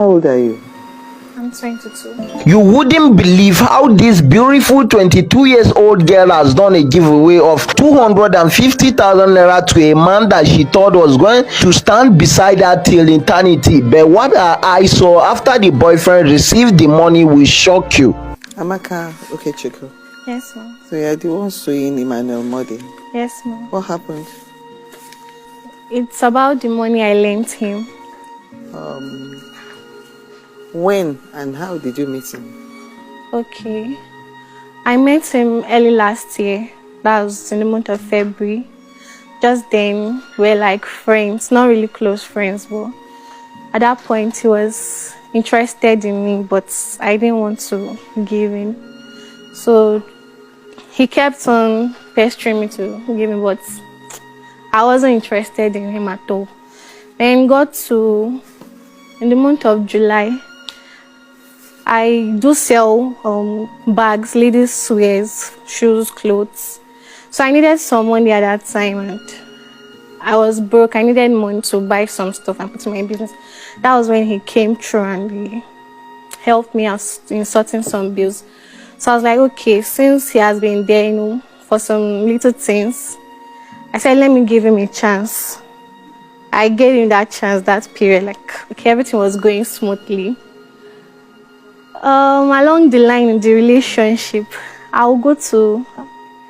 How old are you? I'm 22. You wouldn't believe how this beautiful 22 years old girl has done a giveaway of 250,000 naira to a man that she thought was going to stand beside her till eternity. But what her eyes saw after the boyfriend received the money will shock you. Amaka, okay, Chico. Yes, ma'am. So you're the one suing Emmanuel Modi. Yes, ma'am. What happened? It's about the money I lent him. When and how did you meet him? Okay. I met him early last year. That was in the month of February. Just then, we're like friends, not really close friends, but at that point, he was interested in me, but I didn't want to give in. So he kept on pestering me to give me, but I wasn't interested in him at all. Then got to, in the month of July, I do sell bags, ladies' wears, shoes, clothes. So I needed some money at that time and I was broke. I needed money to buy some stuff and put in my business. That was when he came through and he helped me out in sorting some bills. So I was like, okay, since he has been there, you know, for some little things, I said, let me give him a chance. I gave him that chance, that period, like, okay, everything was going smoothly. Along the line in the relationship, I'll go to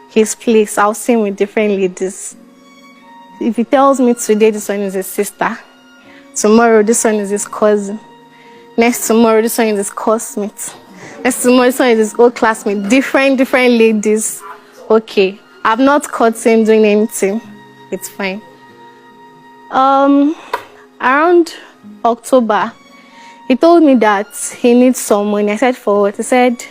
his place, I'll see him with different ladies. If he tells me today this one is his sister, tomorrow this one is his cousin, next tomorrow this one is his classmate, next tomorrow this one is his old classmate, different ladies. Okay, I've not caught him doing anything, it's fine. Around October, he told me that he needs some money. I said, for what? He said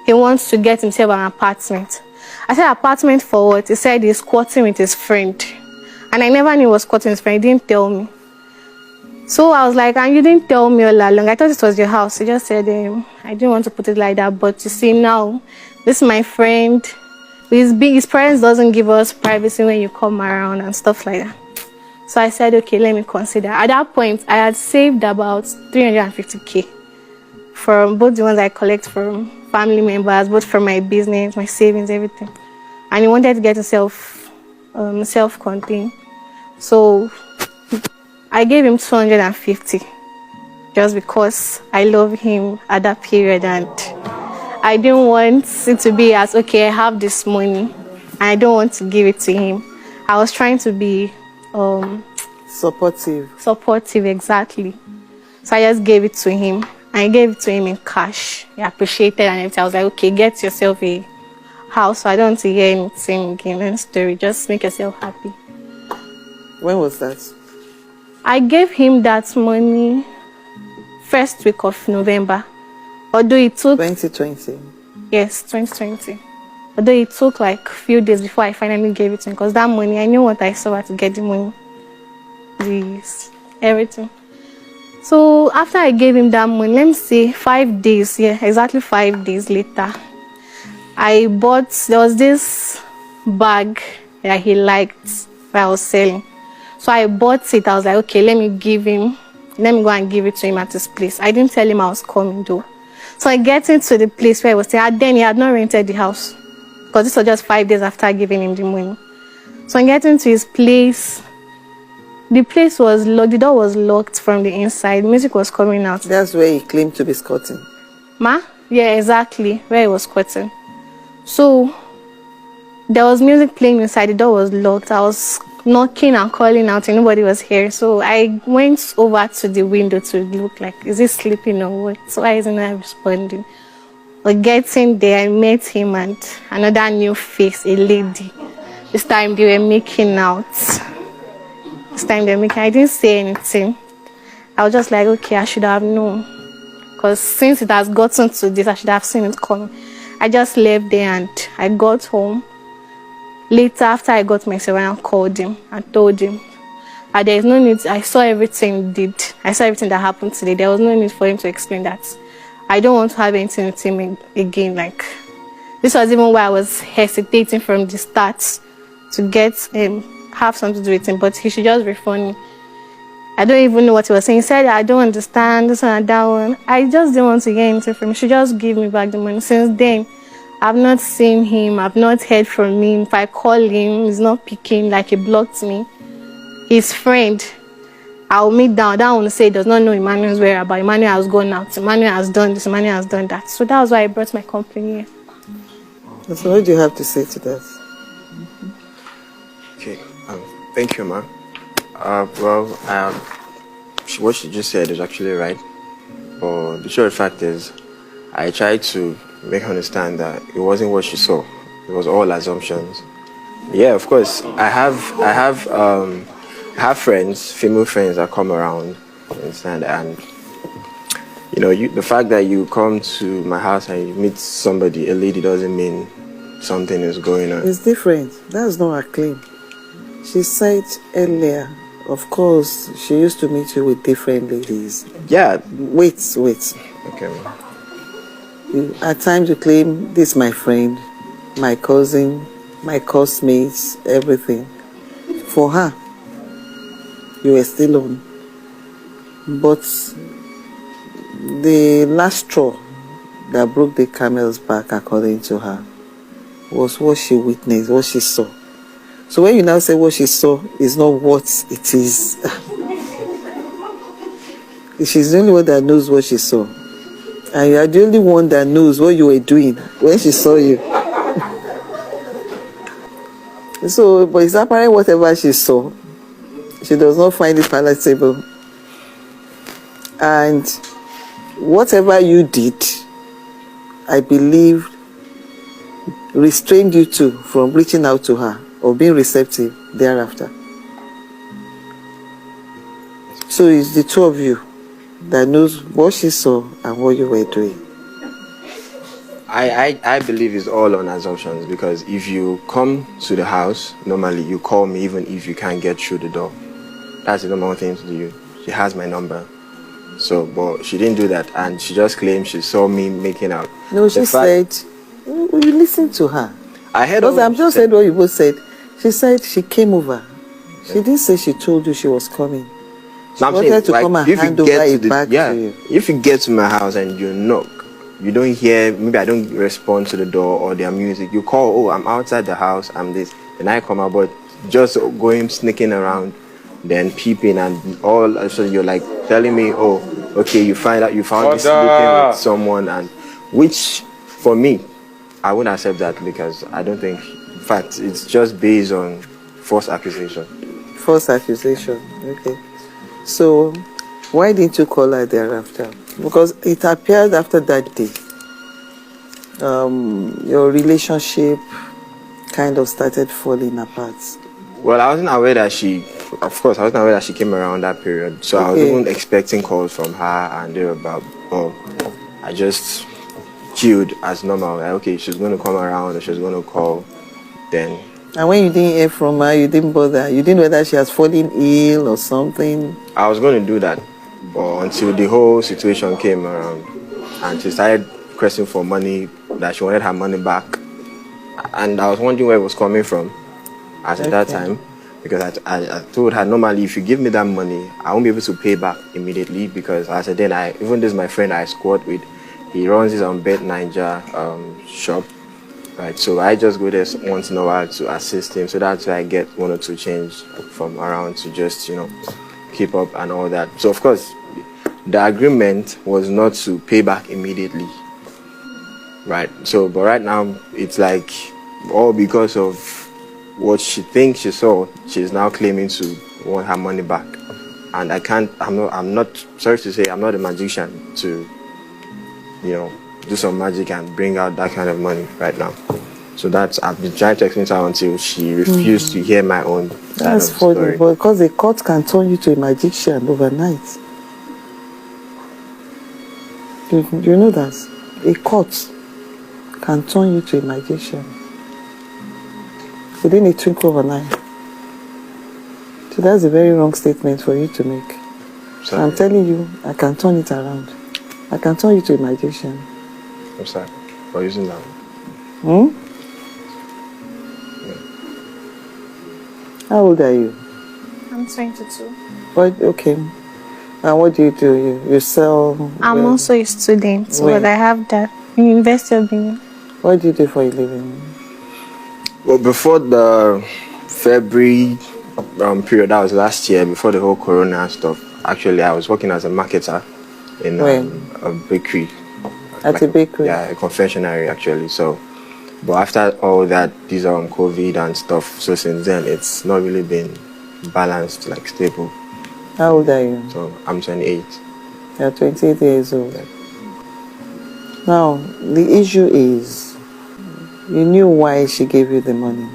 he wants to get himself an apartment. I said, apartment for what? He said he's squatting with his friend. And I never knew he was squatting with his friend. He didn't tell me. So I was like, and you didn't tell me all along. I thought it was your house. He just said, I didn't want to put it like that. But you see now, this is my friend. His parents doesn't give us privacy when you come around and stuff like that. So I said, okay, let me consider. At that point, I had saved about 350K from both the ones I collect from family members, both from my business, my savings, everything. And he wanted to get himself self-contained. So I gave him 250 just because I love him at that period and I didn't want it to be as, okay, I have this money and I don't want to give it to him. I was trying to be supportive, exactly. So I just gave it to him. I gave it to him in cash. He appreciated and everything. I was like, okay, get yourself a house. So I don't want to hear anything again, any story. Just make yourself happy. When was that? I gave him that money first week of November. Although it took 2020. Yes, 2020. Although it took like a few days before I finally gave it to him, because that money, I knew what I saw to get the money, everything. So after I gave him that money, let me say 5 days, exactly 5 days later, there was this bag that he liked that I was selling. So I bought it. I was like, okay, let me go and give it to him at his place. I didn't tell him I was coming though. So I get into the place where I was staying. Then he had not rented the house, because this was just 5 days after giving him the money. So I get into his place. The place was locked. The door was locked from the inside. Music was coming out. That's where he claimed to be squatting. Ma? Yeah, exactly. Where he was squatting. So there was music playing inside. The door was locked. I was knocking and calling out and nobody was here. So I went over to the window to look like, is he sleeping or what? So why isn't I responding? But getting there, I met him and another new face, a lady. This time they were making out. I didn't say anything. I was just like, okay, I should have known. Because since it has gotten to this, I should have seen it coming. I just left there and I got home. Later, after I got myself, I called him and told him. And there is no need, I saw everything that happened today. There was no need for him to explain that. I don't want to have anything with him again. Like, this was even why I was hesitating from the start to have something to do with him, but he should just refund me. I don't even know what he was saying. He said, I don't understand this one and that one. I just didn't want to get into it from him. She just give me back the money. Since then, I've not seen him. I've not heard from him. If I call him, he's not picking, like he blocked me. His friend, I'll meet down. That one say does not know Emmanuel's whereabouts. Emmanuel has gone out. Emmanuel has done this. Emmanuel has done that. So that was why I brought my company here. So what do you have to say to that? Okay, thank you, ma. What she just said is actually right. But the short fact is, I tried to make her understand that it wasn't what she saw. It was all assumptions. Yeah, of course. I have friends, female friends that come around, you understand, and the fact that you come to my house and you meet somebody, a lady, doesn't mean something is going on. It's different. That's not her claim. She said earlier, of course, she used to meet you with different ladies. Yeah. Wait. Okay. At times you claim, this is my friend, my cousin, my classmates, everything. For her, you were still on. But the last straw that broke the camel's back, according to her, was what she witnessed, what she saw. So when you now say what she saw is not what it is, she's the only one that knows what she saw. And you are the only one that knows what you were doing when she saw you. So, but it's apparent whatever she saw, she does not find it palatable. And whatever you did, I believe, restrained you too from reaching out to her or being receptive thereafter. So it's the two of you that knows what she saw and what you were doing. I believe it's all on assumptions, because if you come to the house, normally you call me even if you can't get through the door. That's the number one thing to do. She has my number. So, but she didn't do that, and she just claimed she saw me making out. No, she said, you listen to her. I heard I'm just saying what you both said. She said she came over. She didn't say she told you she was coming. She wanted to come and hand over it back to you. If you get to my house and you knock, you don't hear, maybe I don't respond to the door or their music, you call, oh, I'm outside the house, I'm this, and I come out, but just going sneaking around, then peeping, and all, so you're like telling me, oh, okay, you found me sleeping with someone, and which, for me, I wouldn't accept that, because I don't think, in fact, it's just based on false accusation. False accusation, okay. So, why didn't you call her thereafter? Because it appeared after that day, your relationship kind of started falling apart. Well, I wasn't aware that she came around that period. So I was even expecting calls from her and thereabout. But I just chilled as normal. Like, okay, she's going to come around or she's going to call. Then. And when you didn't hear from her, you didn't bother. You didn't know whether she has fallen ill or something. I was going to do that, but until the whole situation came around and she started requesting for money, that she wanted her money back. And I was wondering where it was coming from at that time, because I told her, normally if you give me that money, I won't be able to pay back immediately, because as I said, then even this my friend I squat with, he runs his own ntage shop, right? So I just go there once in a while to assist him. So that's why I get 1 or 2 change from around to just, keep up and all that. So of course, the agreement was not to pay back immediately, right? So, but right now, it's like all because of what she thinks she saw, she's now claiming to want her money back. And I'm not, sorry to say, I'm not a magician to, do some magic and bring out that kind of money right now. So I've been trying to explain to her until she refused to hear my own side of the story. That's funny, because the court can turn you to a magician overnight. You know that? A court can turn you to a magician within a twinkle of an eye. So that's a very wrong statement for you to make. So I'm telling you, I can turn it around. I can turn you to a magician. I'm sorry for using that. How old are you? I'm 22. What? Okay. And what do? You sell? I'm also a student, Where? but I have that University of Benin. What do you do for a living? Well, before the February period, that was last year, before the whole Corona and stuff. Actually, I was working as a marketer in a bakery. At a bakery? Yeah, a confectionery actually. So, but after all that, these COVID and stuff. So since then, it's not really been balanced, like stable. How old are you? So I'm 28. You're 28 years old. Yeah. Now, the issue is, you knew why she gave you the money.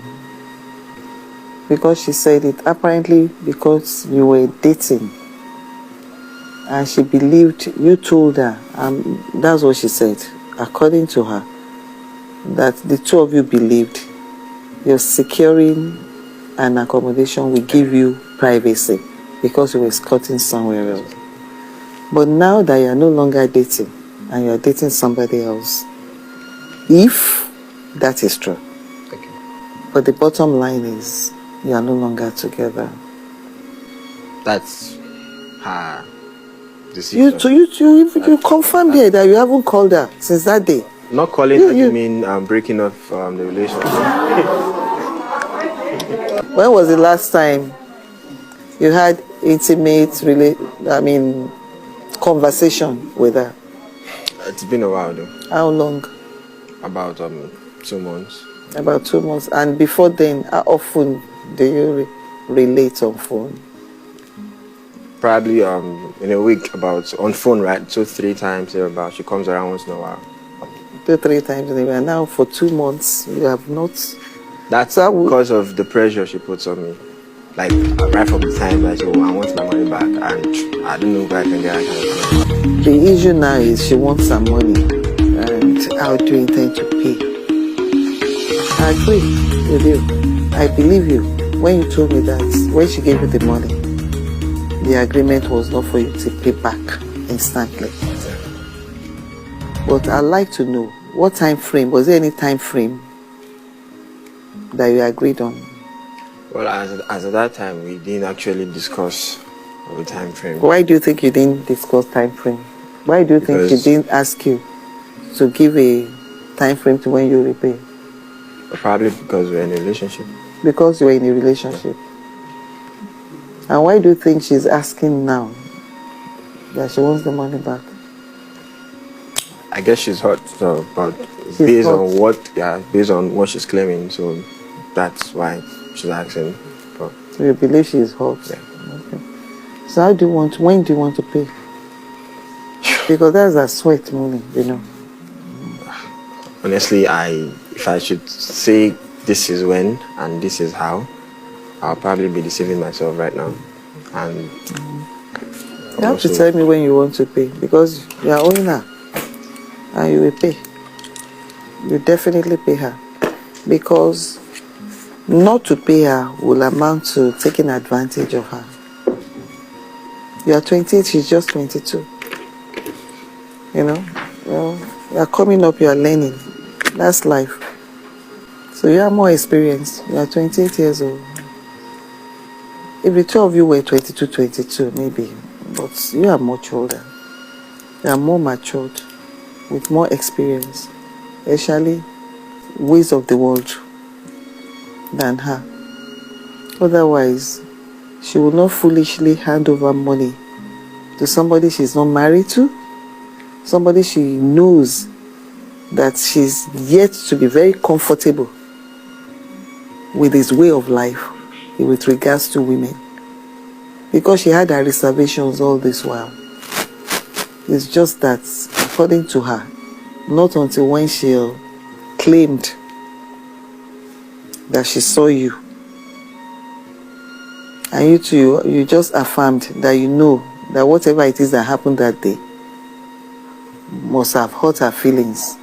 Because she said it apparently because you were dating. And she believed, you told her, that's what she said, according to her, that the two of you believed your securing an accommodation will give you privacy because you were escorting somewhere else. But now that you are no longer dating and you are dating somebody else, if that is true, Okay. but the bottom line is you are no longer together. That's her decision. You confirmed here that you haven't called her since that day. Not calling her, you mean breaking off the relationship? When was the last time you had intimate conversation with her? It's been a while though. How long? About 2 months. About 2 months. And before then, how often do you relate on phone? Probably in a week, about on phone, right? 2-3 times about. She comes around once in a while. 2-3 times a day. And now for 2 months, you have not. That's because of the pressure she puts on me. Like right from the time that I want my money back, and I don't know where I can get that kind of money. The issue now is she wants some money, and how do you intend to pay? I agree with you. I believe you. When you told me that, when she gave you the money, the agreement was not for you to pay back instantly. But I'd like to know, what time frame, was there any time frame that you agreed on? Well, as at that time, we didn't actually discuss the time frame. Why do you think you didn't discuss time frame? Why do you think she didn't ask you to give a time frame to when you repay? Probably because we're in a relationship. Because you were in a relationship. And why do you think she's asking now that she wants the money back? I guess she's hot, so, but She's based hot. based on what she's claiming, so that's why she's asking for. So you believe she is hot? Yeah. Okay. So when do you want to pay? Because that's a sweat money, you know. Honestly, if I should say this is when and this is how, I'll probably be deceiving myself right now. And you have to tell me when you want to pay, because you are owing her and you will pay. You definitely pay her, because not to pay her will amount to taking advantage of her. You are 28, she's just 22. You know, you are coming up, you are learning. That's life. So you are more experienced. You are 28 years old. If the two of you were 22, maybe, but you are much older. You are more matured, with more experience, especially ways of the world, than her. Otherwise, she will not foolishly hand over money to somebody she's not married to, somebody she knows that she's yet to be very comfortable with his way of life with regards to women. Because she had her reservations all this while. It's just that, according to her, not until when she claimed that she saw you, and you too, you just affirmed that you know that whatever it is that happened that day must have hurt her feelings.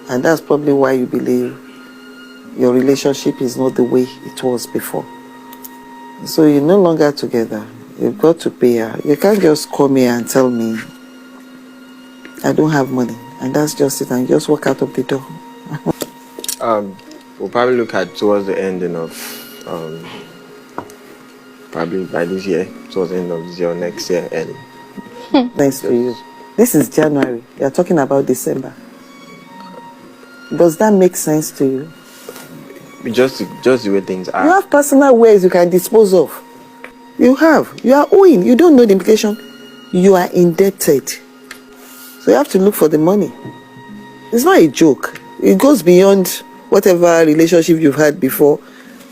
And that's probably why you believe your relationship is not the way it was before. So you're no longer together. You've got to pay her. You can't just call me and tell me, I don't have money, and that's just it, and just walk out of the door. We'll probably look at towards the ending of probably by this year, towards the end of this year or next year early. Thanks to you. This is January. You're talking about December. Does that make sense to you? Just the way things are. You have personal ways you can dispose of. You have. You are owing. You don't know the implication. You are indebted. So you have to look for the money. It's not a joke. It goes beyond whatever relationship you've had before.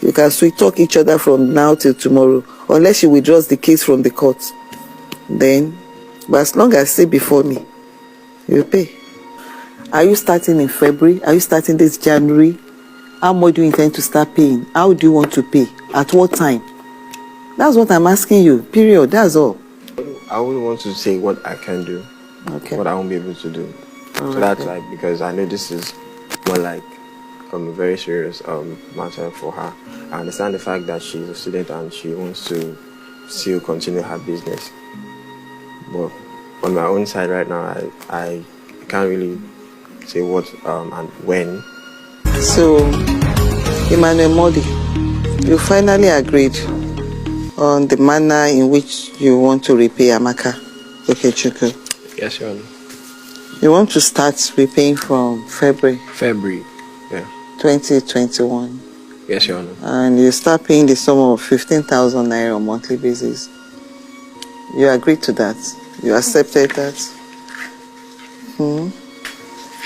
You can sweet talk each other from now till tomorrow, unless she withdraws the case from the court. Then, but as long as say before me, you pay. Are you starting in February? Are you starting this January? How much do you intend to start paying? How do you want to pay? At what time? That's what I'm asking you. Period. That's all. I wouldn't want to say what I can do, what I won't be able to do. So that's like, because I know this is more like a very serious matter for her. I understand the fact that she's a student and she wants to still continue her business. But on my own side right now, I can't really say what and when. So, Emmanuel Modi, you finally agreed on the manner in which you want to repay Amaka Okechukwu. Yes, Your Honor. You want to start repaying from February Yeah. 2021. Yes, Your Honor. And you start paying the sum of 15,000 naira on a monthly basis. You agreed to that. You accepted that.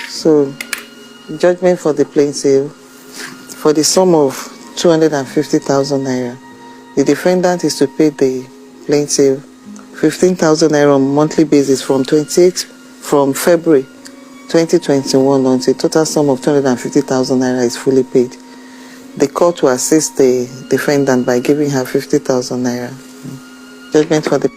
So, judgment for the plain sale for the sum of 250,000 naira. The defendant is to pay the plain sale 15,000 naira on a monthly basis from February 2021 until total sum of 250,000 naira is fully paid. The court will assist the defendant by giving her 50,000 naira. Judgment for the